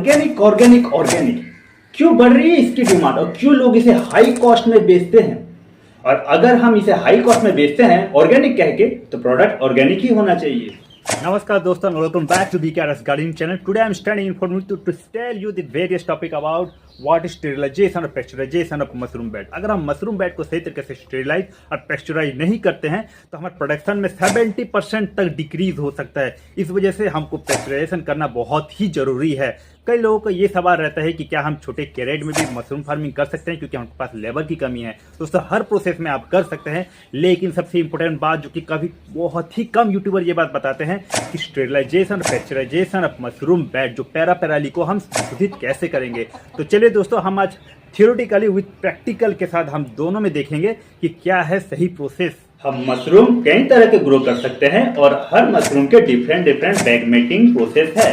Organic organic organic क्यों बढ़ रही है इसकी डिमांड और क्यों लोग इसे हाई कॉस्ट में बेचते हैं। और अगर हम इसे हाई कॉस्ट में बेचते हैं ऑर्गेनिक कह के तो प्रोडक्ट ऑर्गेनिक ही होना चाहिए। Namaskar dosto and welcome back to BKRS Gardening channel. Today I am standing in front of you to tell you the various topic about what is sterilization और pasteurization of mushroom bed. अगर हम mushroom bed को सही तरीके से sterilise और पेस्चुराइज नहीं करते हैं तो हमारे प्रोडक्शन में 70% तक डिक्रीज हो सकता है। इस वजह से हमको पेस्चुराइजेशन करना बहुत ही जरूरी है। कई लोगों को ये सवाल रहता है कि क्या हम छोटे कैरेट में भी मशरूम फार्मिंग कर सकते हैं क्योंकि हमारे पास लेबर की कमी है। दोस्तों हर प्रोसेस में आप कर सकते हैं, लेकिन सबसे इंपॉर्टेंट बात जो कि कभी बहुत ही कम यूट्यूबर ये बात बताते हैं कि स्टेरिलाइजेशन और पेस्चुराइजेशन ऑफ मशरूम बेड जो पैराली को हम संशोधित कैसे करेंगे। तो चलिए दोस्तों हम आज थियोरेटिकली विद प्रैक्टिकल के साथ हम दोनों में देखेंगे कि क्या है सही प्रोसेस। हम मशरूम कई तरह के ग्रो कर सकते हैं और हर मशरूम के डिफरेंट बैग मेकिंग प्रोसेस है,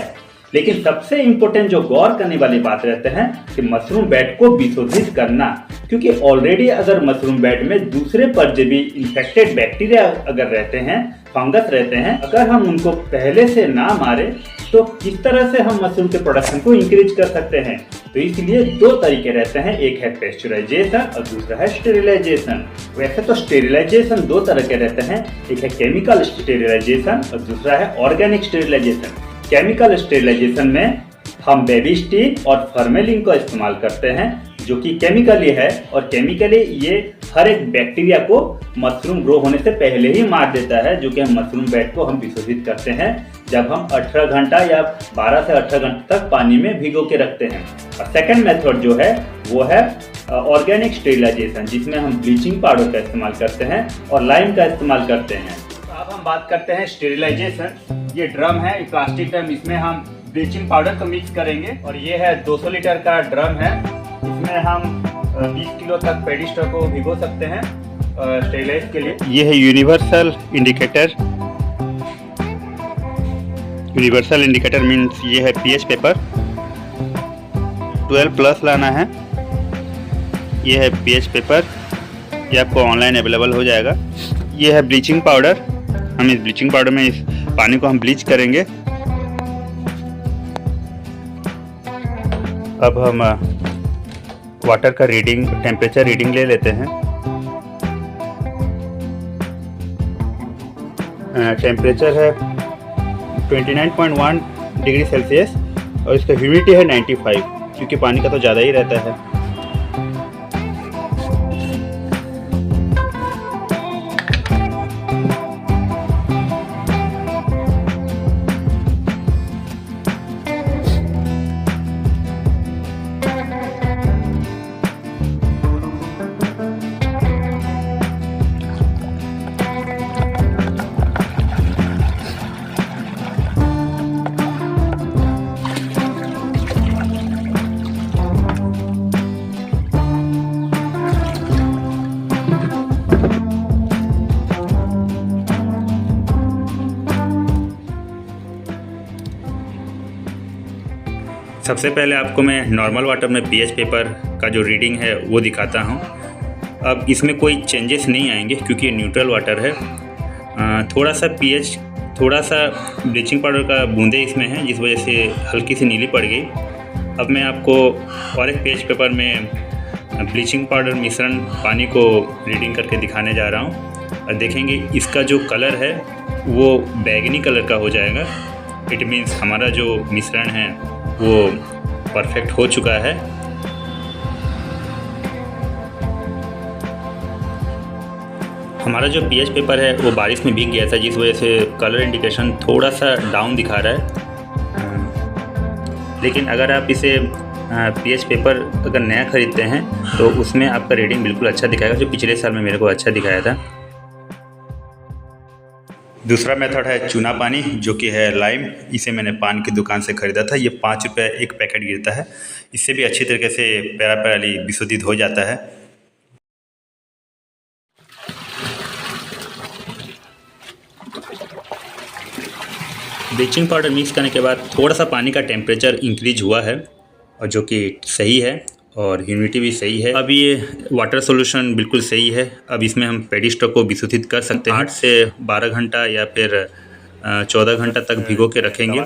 लेकिन सबसे इंपॉर्टेंट जो गौर करने वाली बात रहते हैं कि मशरूम बेड को विशोधित करना, क्योंकि ऑलरेडी अगर मशरूम बेड में दूसरे परजीवी इन्फेक्टेड बैक्टीरिया अगर रहते हैं, फंगस रहते हैं, अगर हम उनको पहले से ना मारे तो किस तरह से हम मशरूम के प्रोडक्शन को इंक्रीज कर सकते हैं। तो इसलिए दो तरीके रहते हैं, एक है पेस्चुराइजेशन और दूसरा है स्टेरिलाइजेशन। वैसे तो स्टेरिलाइजेशन दो तरह के रहते हैं, एक है केमिकल स्टेरिलाइजेशन और दूसरा है ऑर्गेनिक स्टेरिलाइजेशन। केमिकल स्टेरिलाइजेशन में हम बेबी स्टिक और फॉर्मेलिन का इस्तेमाल करते हैं जो कि केमिकली है, और केमिकली ये हर एक बैक्टीरिया को मशरूम ग्रो होने से पहले ही मार देता है, जो कि हम मशरूम बेड को हम विशोधित करते हैं जब हम 18 घंटा या 12 से 18 घंटे तक पानी में भिगो के रखते हैं। और सेकंड मेथड जो है वो है ऑर्गेनिक स्टेरिलाइजेशन, जिसमें हम ब्लीचिंग पाउडर का इस्तेमाल करते हैं और लाइम का इस्तेमाल करते हैं। तो अब हम बात करते हैं स्टेरिलाइजेशन। ये ड्रम है, प्लास्टिक ड्रम, इसमें हम ब्लीचिंग पाउडर को मिक्स करेंगे और ये है 200 लीटर का ड्रम है। इसमें हम 20 किलो तक पेडी स्टॉक को भिगो सकते हैं स्टेरिलाइज के लिए। ये है universal indicator. Universal indicator means ये है पीएच पेपर 12+ लाना है। ये है पीएच पेपर, ये आपको ऑनलाइन अवेलेबल हो जाएगा। ये है ब्लीचिंग पाउडर, हम इस ब्लीचिंग पाउडर में इस पानी को हम ब्लीच करेंगे। अब हम वाटर का टेम्परेचर रीडिंग ले लेते हैं। टेम्परेचर है 29.1 डिग्री सेल्सियस और इसका ह्यूमिडिटी है 95, क्योंकि पानी का तो ज़्यादा ही रहता है। सबसे पहले आपको मैं नॉर्मल वाटर में पीएच पेपर का जो रीडिंग है वो दिखाता हूँ। अब इसमें कोई चेंजेस नहीं आएंगे क्योंकि ये न्यूट्रल वाटर है। थोड़ा सा पीएच, थोड़ा सा ब्लीचिंग पाउडर का बूंदे इसमें है, जिस वजह से हल्की सी नीली पड़ गई। अब मैं आपको और एक पीएच पेपर में ब्लीचिंग पाउडर मिश्रण पानी को रीडिंग करके दिखाने जा रहा हूँ और देखेंगे इसका जो कलर है वो बैगनी कलर का हो जाएगा। इट मीन्स हमारा जो मिश्रण है वो परफेक्ट हो चुका है। हमारा जो पीएच पेपर है वो बारिश में भीग गया था, जिस वजह से कलर इंडिकेशन थोड़ा सा डाउन दिखा रहा है। लेकिन अगर आप इसे पीएच पेपर अगर नया ख़रीदते हैं तो उसमें आपका रीडिंग बिल्कुल अच्छा दिखाएगा, जो पिछले साल में मेरे को अच्छा दिखाया था। दूसरा मेथड है चूना पानी, जो कि है लाइम। इसे मैंने पान की दुकान से ख़रीदा था। ये 5 रुपये एक पैकेट गिरता है। इससे भी अच्छी तरीके से पैराली विशोधित हो जाता है। ब्लीचिंग पाउडर मिक्स करने के बाद थोड़ा सा पानी का टेम्परेचर इंक्रीज हुआ है, और जो कि सही है, और ह्यूमिडिटी भी सही है। अब ये वाटर सॉल्यूशन बिल्कुल सही है। अब इसमें हम पेडी स्टॉक को विशोधित कर सकते हैं 8 से 12 घंटा या फिर 14 घंटा तक भिगो के रखेंगे।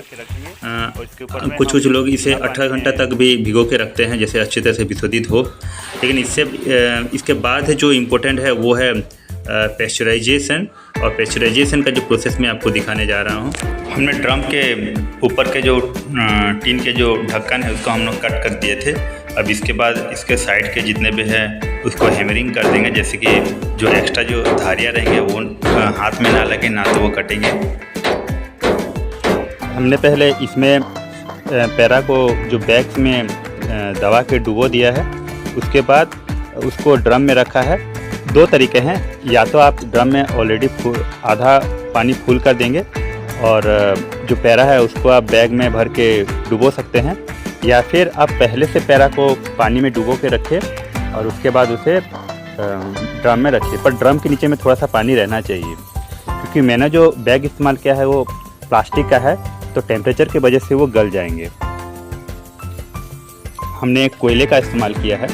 कुछ कुछ लोग इसे 18 घंटा तक भी भिगो के रखते हैं, जैसे अच्छी तरह से विशोधित हो। लेकिन इसके बाद जो इम्पोर्टेंट है वो है पेस्चराइजेशन। और पेस्चराइजेशन का जो प्रोसेस मैं आपको दिखाने जा रहा हूँ। हमने ड्रम के ऊपर के जो टीन के जो ढक्कन है उसको हम लोग कट कर दिए थे। अब इसके बाद इसके साइड के जितने भी हैं उसको हैमरिंग कर देंगे, जैसे कि जो एक्स्ट्रा जो धारियाँ रहेंगे वो हाथ में ना लगे, ना तो वो कटेंगे। हमने पहले इसमें पैरा को जो बैग में दबा के डुबो दिया है, उसके बाद उसको ड्रम में रखा है। दो तरीके हैं, या तो आप ड्रम में ऑलरेडी आधा पानी फुल कर देंगे और जो पैरा है उसको आप बैग में भर के डुबो सकते हैं, या फिर आप पहले से पैरा को पानी में डुबो के रखें और उसके बाद उसे ड्रम में रखिए। पर ड्रम के नीचे में थोड़ा सा पानी रहना चाहिए, क्योंकि मैंने जो बैग इस्तेमाल किया है वो प्लास्टिक का है, तो टेम्परेचर की वजह से वो गल जाएंगे। हमने कोयले का इस्तेमाल किया है।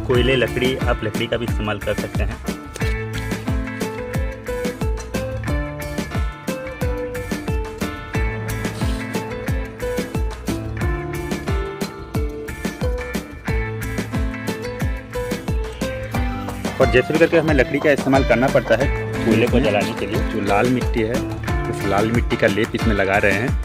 कोयले, लकड़ी, आप लकड़ी का भी इस्तेमाल कर सकते हैं। और जैसे भी करके हमें लकड़ी का इस्तेमाल करना पड़ता है कोयले को जलाने के लिए। जो लाल मिट्टी है उस लाल मिट्टी का लेप इसमें लगा रहे हैं।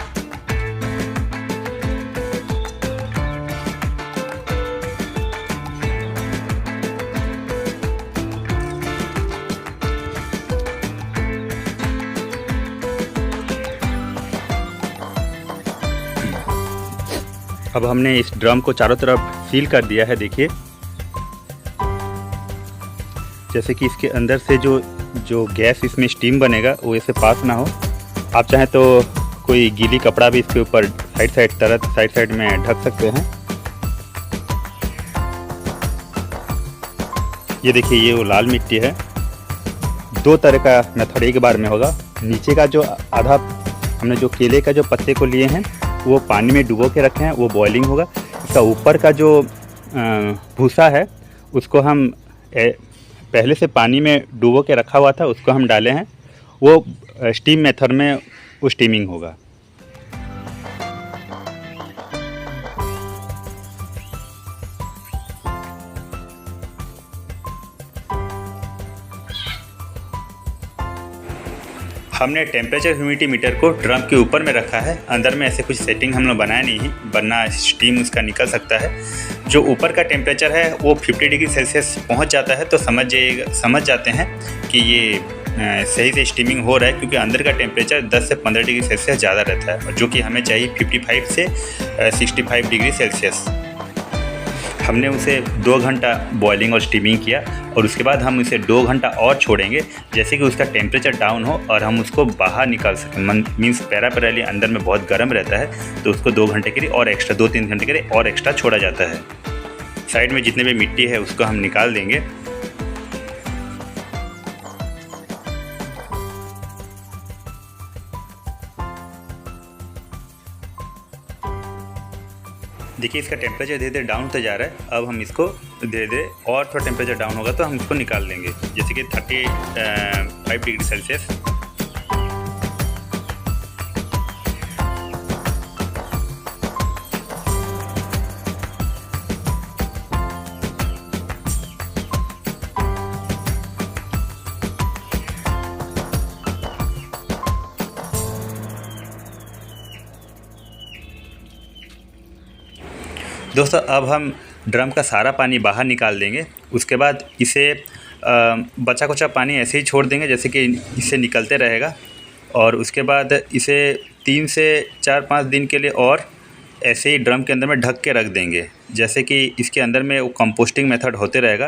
अब हमने इस ड्रम को चारों तरफ सील कर दिया है। देखिए, जैसे कि इसके अंदर से जो गैस इसमें स्टीम बनेगा वो ऐसे पास ना हो। आप चाहें तो कोई गीली कपड़ा भी इसके ऊपर साइड में ढक सकते हैं। ये देखिए, ये वो लाल मिट्टी है। दो तरह का मेथड एक बार में होगा। नीचे का जो आधा हमने जो केले का जो पत्ते को लिए हैं वो पानी में डुबो के रखे हैं, वो बॉइलिंग होगा। इसका ऊपर का जो भूसा है उसको हम पहले से पानी में डुबो के रखा हुआ था, उसको हम डाले हैं। वो स्टीम मेथड में वो स्टीमिंग होगा। हमने टेम्परेचर ह्यूमिडिटी मीटर को ड्रम के ऊपर में रखा है। अंदर में ऐसे कुछ सेटिंग हम लोग बनाया नहीं, वरना स्टीम उसका निकल सकता है। जो ऊपर का टेम्परेचर है वो 50 डिग्री सेल्सियस पहुंच जाता है, तो समझ जाते हैं कि ये सही से स्टीमिंग हो रहा है, क्योंकि अंदर का टेम्परेचर 10 से 15 डिग्री सेल्सियस ज़्यादा रहता है, जो कि हमें चाहिए 55 से 65 डिग्री सेल्सियस। हमने उसे 2 घंटा बॉइलिंग और स्टीमिंग किया और उसके बाद हम इसे 2 घंटा और छोड़ेंगे, जैसे कि उसका टेम्परेचर डाउन हो और हम उसको बाहर निकाल सकें। मीन्स पैराली अंदर में बहुत गर्म रहता है, तो उसको 2 घंटे के लिए और एक्स्ट्रा 2-3 घंटे के लिए और एक्स्ट्रा छोड़ा जाता है। साइड में जितने भी मिट्टी है उसको हम निकाल देंगे। देखिए, इसका टेम्परेचर धीरे धीरे डाउन होता जा रहा है। अब हम इसको धीरे धीरे और थोड़ा टेम्परेचर डाउन होगा तो हम इसको निकाल देंगे, जैसे कि 35 डिग्री सेल्सियस। दोस्तों, अब हम ड्रम का सारा पानी बाहर निकाल देंगे। उसके बाद इसे बचा कुचा पानी ऐसे ही छोड़ देंगे, जैसे कि इससे निकलते रहेगा। और उसके बाद इसे 3 से 4-5 दिन के लिए और ऐसे ही ड्रम के अंदर में ढक के रख देंगे, जैसे कि इसके अंदर में वो कंपोस्टिंग मेथड होते रहेगा।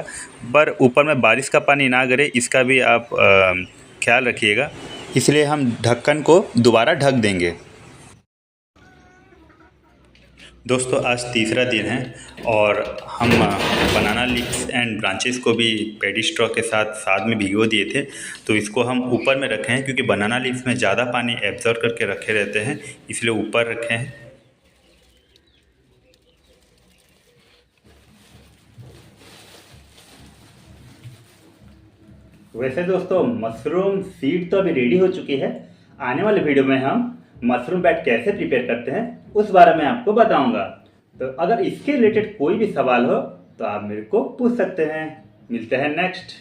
पर ऊपर में बारिश का पानी ना गिरे, इसका भी आप ख्याल रखिएगा। इसलिए हम ढक्कन को दोबारा ढक देंगे। दोस्तों, आज तीसरा दिन है और हम बनाना लीव्स एंड ब्रांचेस को भी पैडी स्ट्रॉ के साथ में भिगो दिए थे, तो इसको हम ऊपर में रखे हैं, क्योंकि बनाना लीव्स में ज़्यादा पानी एब्जॉर्ब करके रखे रहते हैं, इसलिए ऊपर रखे हैं। वैसे दोस्तों, मशरूम सीड तो अभी रेडी हो चुकी है। आने वाले वीडियो में हम मशरूम बैट कैसे प्रिपेयर करते हैं उस बारे में आपको बताऊंगा। तो अगर इसके रिलेटेड कोई भी सवाल हो तो आप मेरे को पूछ सकते हैं। मिलते हैं नेक्स्ट।